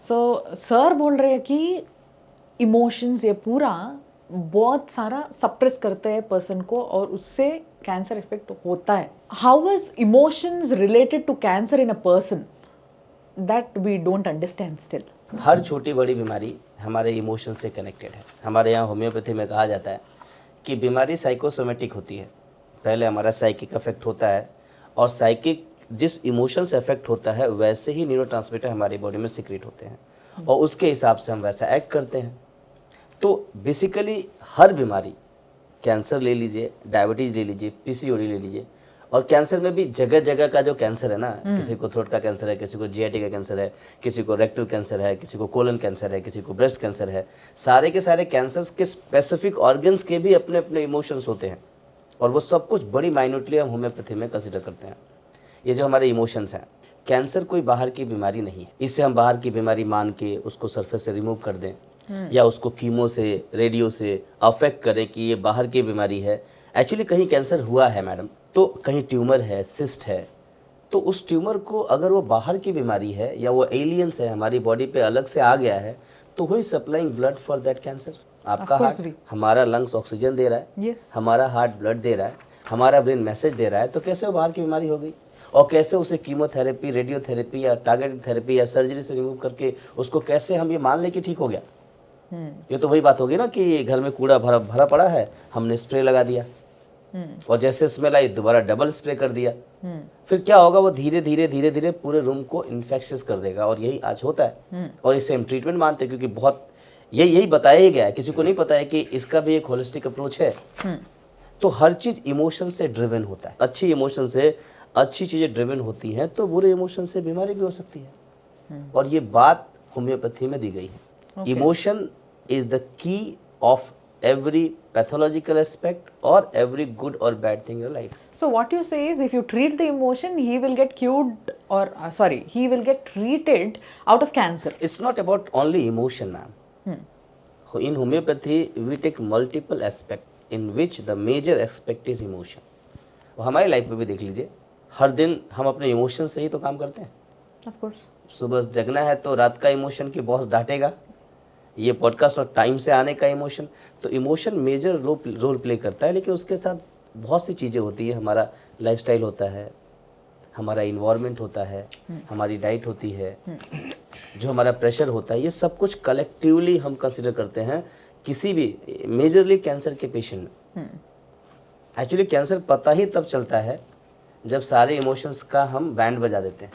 Sir बोल रहे हैं कि इमोशंस ये पूरा बहुत सारा सप्रेस करते हैं पर्सन को और उससे कैंसर इफेक्ट होता है. How is emotions related to cancer in a person that we don't understand still. हर छोटी बड़ी बीमारी हमारे इमोशन से कनेक्टेड है. हमारे यहाँ होम्योपैथी में कहा जाता है कि बीमारी साइकोसोमेटिक होती है. पहले हमारा साइकिक अफेक्ट होता है और साइकिक जिस इमोशन से अफेक्ट होता है वैसे ही न्यूरोट्रांसमीटर हमारी बॉडी में सीक्रेट होते हैं और उसके हिसाब से हम वैसा एक्ट करते हैं. तो बेसिकली हर बीमारी, कैंसर ले लीजिए, डायबिटीज़ ले लीजिए, पीसीओडी ले लीजिए, और कैंसर में भी जगह जगह का जो कैंसर है ना, किसी को थ्रोट का कैंसर है, किसी को जीआईटी का कैंसर है, किसी को रेक्टल कैंसर है, किसी को कोलन कैंसर है, किसी को ब्रेस्ट कैंसर है. सारे के सारे कैंसर्स के स्पेसिफिक ऑर्गन्स के भी अपने अपने इमोशंस होते हैं और वो सब कुछ बड़ी माइन्यूटली हम होम्योपैथी में कंसिडर करते हैं. ये जो हमारे इमोशंस हैं, कैंसर कोई बाहर की बीमारी नहीं है. इससे हम बाहर की बीमारी मान के उसको सरफेस से रिमूव कर दें या उसको कीमो से, रेडियो से अफेक्ट करें कि ये बाहर की बीमारी है. एक्चुअली कहीं कैंसर हुआ है मैडम, तो कहीं ट्यूमर है, सिस्ट है, तो उस ट्यूमर को अगर वो बाहर की बीमारी है या वो एलियंस है, हमारी बॉडी पे अलग से आ गया है, तो हुई supplying blood for that cancer. आपका हार्ट, हमारा लंग्स ऑक्सीजन दे रहा है, हमारा हार्ट ब्लड दे रहा है, हमारा ब्रेन मैसेज दे रहा है, तो कैसे वो बाहर की बीमारी हो गई और कैसे उसे कीमोथेरेपी, रेडियोथेरेपी या टारगेटेड थेरेपी या सर्जरी से रिमूव करके उसको कैसे हम ये मान लें कि ठीक हो गया. ये तो वही बात होगी ना कि घर में कूड़ा भरा भरा पड़ा है, हमने स्प्रे लगा दिया और जैसे स्मेल आई दोबारा डबल स्प्रे कर दिया. फिर क्या होगा, वो धीरे धीरे धीरे धीरे पूरे रूम को इन्फेक्शियस कर देगा और यही आज होता है. और इसे हम ट्रीटमेंट मानते हैं क्योंकि बहुत यही बताया ही गया है, किसी को नहीं पता है कि इसका भी एक होलिस्टिक अप्रोच है. तो हर चीज इमोशन से ड्रिवन होता है. अच्छी इमोशन से अच्छी चीजें ड्रिवन होती हैं तो बुरे इमोशन से बीमारी भी हो सकती है. और ये बात होम्योपैथी में दी गई है. Emotion is the key of every pathological aspect or every good or bad thing in your life. So what you say is if you treat the emotion, he will get cured or he will get treated out of cancer. It's not about only emotion, ma'am. In homeopathy, we take multiple aspects in which the major aspect is emotion. वो हमारी life में भी देख लीजिए, हर दिन हम अपने emotion से ही तो काम करते हैं. Of course. सुबह जगना है तो रात का इमोशन कि बॉस डांटेगा, ये पॉडकास्ट और टाइम से आने का इमोशन. तो इमोशन मेजर रोल प्ले करता है, लेकिन उसके साथ बहुत सी चीज़ें होती है. हमारा लाइफस्टाइल होता है, हमारा इन्वायरमेंट होता है, हमारी डाइट होती है, जो हमारा प्रेशर होता है, ये सब कुछ कलेक्टिवली हम कंसिडर करते हैं किसी भी मेजरली कैंसर के पेशेंट में. एक्चुअली कैंसर पता ही तब चलता है जब सारे इमोशंस का हम बैंड बजा देते हैं.